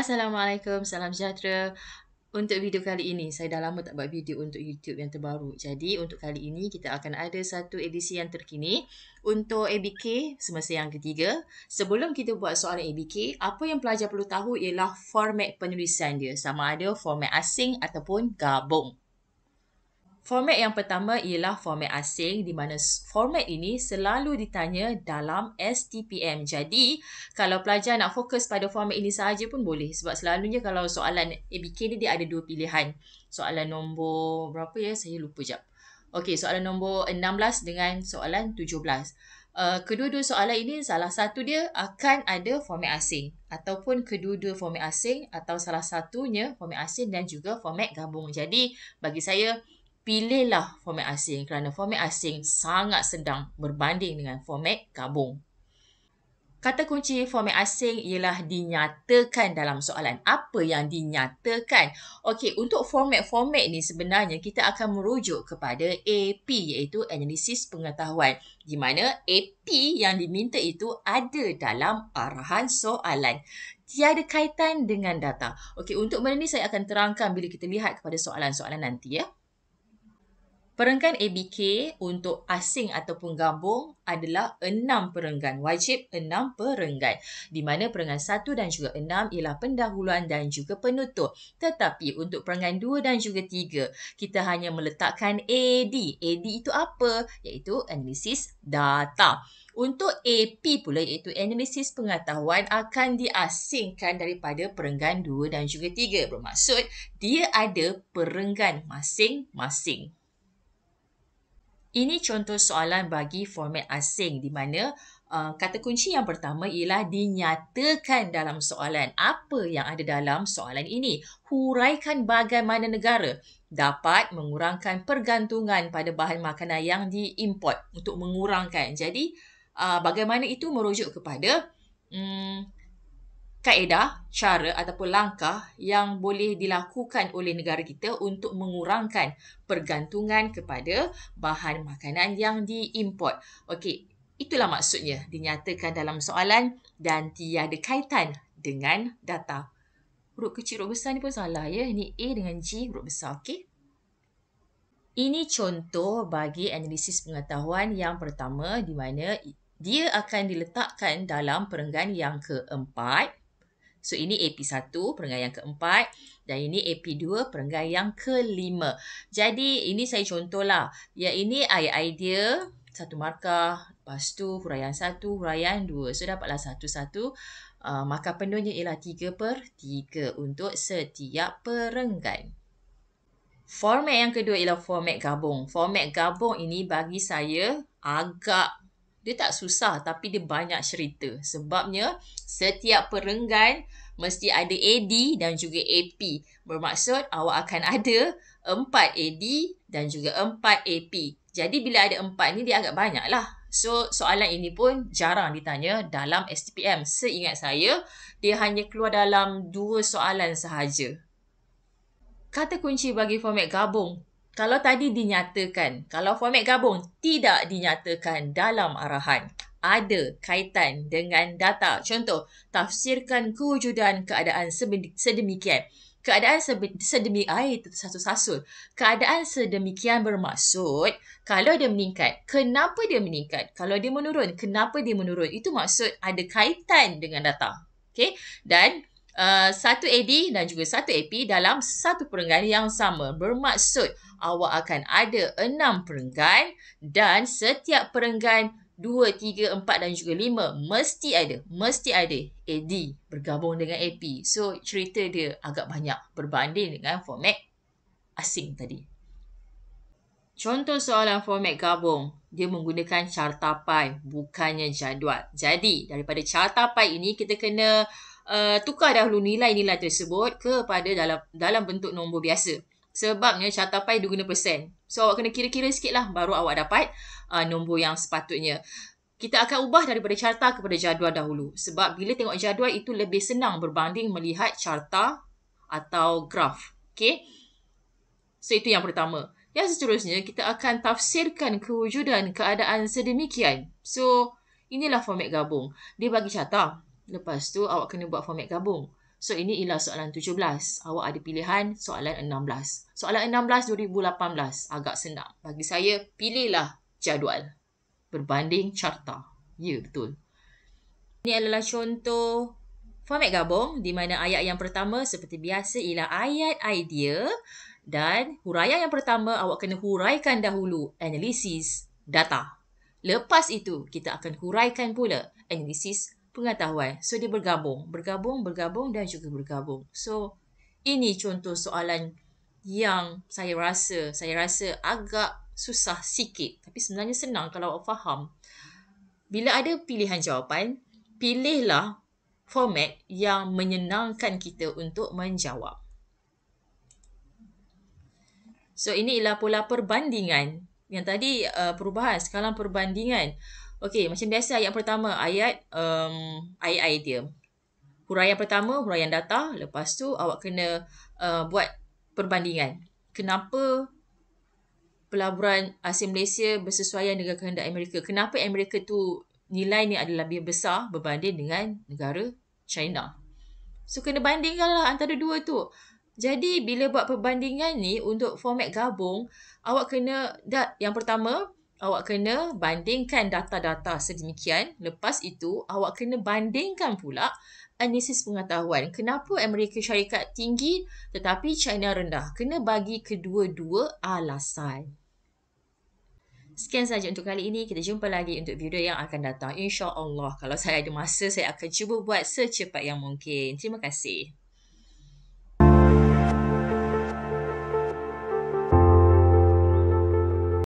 Assalamualaikum, salam sejahtera. Untuk video kali ini, saya dah lama tak buat video untuk YouTube yang terbaru. Jadi, untuk kali ini, kita akan ada satu edisi yang terkini untuk ABK semester yang ketiga. Sebelum kita buat soalan ABK, apa yang pelajar perlu tahu ialah format penulisan dia. Sama ada format asing ataupun gabung. Format yang pertama ialah format asing di mana format ini selalu ditanya dalam STPM. Jadi, kalau pelajar nak fokus pada format ini sahaja pun boleh. Sebab selalunya kalau soalan ABK ni dia ada dua pilihan. Soalan nombor berapa ya? Saya lupa jap. Okey, soalan nombor 16 dengan soalan 17. Kedua-dua soalan ini salah satu dia akan ada format asing ataupun kedua-dua format asing atau salah satunya format asing dan juga format gabung. Jadi, bagi saya pilihlah format asing kerana format asing sangat sedang berbanding dengan format gabung. Kata kunci format asing ialah dinyatakan dalam soalan. Apa yang dinyatakan? Okey, untuk format-format ni sebenarnya kita akan merujuk kepada AP iaitu analisis pengetahuan. Di mana AP yang diminta itu ada dalam arahan soalan. Tiada kaitan dengan data. Okey, untuk benda ni saya akan terangkan bila kita lihat kepada soalan-soalan nanti ya. Perenggan ABK untuk asing ataupun gabung adalah 6 perenggan. Wajib 6 perenggan. Di mana perenggan 1 dan juga 6 ialah pendahuluan dan juga penutup. Tetapi untuk perenggan 2 dan juga 3, kita hanya meletakkan AD. AD itu apa? Iaitu analisis data. Untuk AP pula iaitu analisis pengetahuan akan diasingkan daripada perenggan 2 dan juga 3. Bermaksud dia ada perenggan masing-masing. Ini contoh soalan bagi format asing di mana kata kunci yang pertama ialah dinyatakan dalam soalan. Apa yang ada dalam soalan ini? Huraikan bagaimana negara dapat mengurangkan pergantungan pada bahan makanan yang diimport untuk mengurangkan. Jadi, bagaimana itu merujuk kepada kaedah, cara ataupun langkah yang boleh dilakukan oleh negara kita untuk mengurangkan pergantungan kepada bahan makanan yang diimport. Okey, itulah maksudnya dinyatakan dalam soalan dan tiada kaitan dengan data. Huruf kecil, huruf besar ni pun salah ya. Ini A dengan G huruf besar, okey? Ini contoh bagi analisis pengetahuan yang pertama di mana dia akan diletakkan dalam perenggan yang keempat. So, ini AP1, perenggan yang keempat. Dan ini AP2, perenggan yang kelima. Jadi, ini saya contohlah. Ya, ini idea, satu markah. Lepas tu, huraian 1, huraian 2. So, dapatlah satu-satu. Markah penuhnya ialah 3/3 untuk setiap perenggan. Format yang kedua ialah format gabung. Format gabung ini bagi saya dia tak susah tapi dia banyak cerita. Sebabnya setiap perenggan mesti ada AD dan juga AP. Bermaksud awak akan ada 4 AD dan juga 4 AP. Jadi bila ada 4 ni dia agak banyak lah. So soalan ini pun jarang ditanya dalam STPM. Seingat saya, dia hanya keluar dalam 2 soalan sahaja. Kata kunci bagi format gabung. Kalau tadi dinyatakan, kalau format gabung tidak dinyatakan dalam arahan, ada kaitan dengan data. Contoh, tafsirkan kewujudan keadaan sedemikian. Keadaan Keadaan sedemikian bermaksud, kalau dia meningkat, kenapa dia meningkat? Kalau dia menurun, kenapa dia menurun? Itu maksud ada kaitan dengan data. Okay? Dan satu AD dan juga satu AP dalam satu perenggan yang sama. Bermaksud awak akan ada 6 perenggan dan setiap perenggan 2, 3, 4 dan juga 5 mesti ada AD bergabung dengan AP. So, cerita dia agak banyak berbanding dengan format asing tadi. Contoh soalan format gabung, dia menggunakan cartapai bukannya jadual. Jadi, daripada cartapai ini kita kena tukar dahulu nilai-nilai tersebut kepada dalam bentuk nombor biasa. Sebabnya cartapai dia guna persen. So, awak kena kira-kira sikit lah baru awak dapat nombor yang sepatutnya. Kita akan ubah daripada carta kepada jadual dahulu. Sebab bila tengok jadual itu lebih senang berbanding melihat carta atau graf. Okay? So, itu yang pertama. Yang seterusnya, kita akan tafsirkan kewujudan keadaan sedemikian. So, inilah format gabung. Dia bagi carta. Lepas tu, awak kena buat format gabung. So, ini ialah soalan 17. Awak ada pilihan soalan 16. Soalan 16 2018. Agak senang. Bagi saya, pilihlah jadual berbanding carta. Ya, betul. Ini adalah contoh format gabung di mana ayat yang pertama seperti biasa ialah ayat idea dan huraian yang pertama awak kena huraikan dahulu analisis data. Lepas itu, kita akan huraikan pula analisis pengetahuan. So, dia bergabung dan juga bergabung. So, ini contoh soalan yang saya rasa agak susah sikit. Tapi sebenarnya senang kalau awak faham. Bila ada pilihan jawapan, pilihlah format yang menyenangkan kita untuk menjawab. So, ini ialah pola perbandingan. Yang tadi perubahan, sekarang perbandingan. Okey, macam biasa ayat pertama, ayat idea. Huraian pertama, huraian data. Lepas tu, awak kena buat perbandingan. Kenapa pelaburan asing Malaysia bersesuaian dengan kehendak Amerika? Kenapa Amerika tu nilai ni adalah lebih besar berbanding dengan negara China? So, kena bandingkanlah antara dua tu. Jadi, bila buat perbandingan ni untuk format gabung, awak kena, yang pertama, awak kena bandingkan data-data sedemikian. Lepas itu, awak kena bandingkan pula analisis pengetahuan. Kenapa Amerika Syarikat tinggi tetapi China rendah? Kena bagi kedua-dua alasan. Sekian sahaja untuk kali ini. Kita jumpa lagi untuk video yang akan datang. InsyaAllah, kalau saya ada masa, saya akan cuba buat secepat yang mungkin. Terima kasih.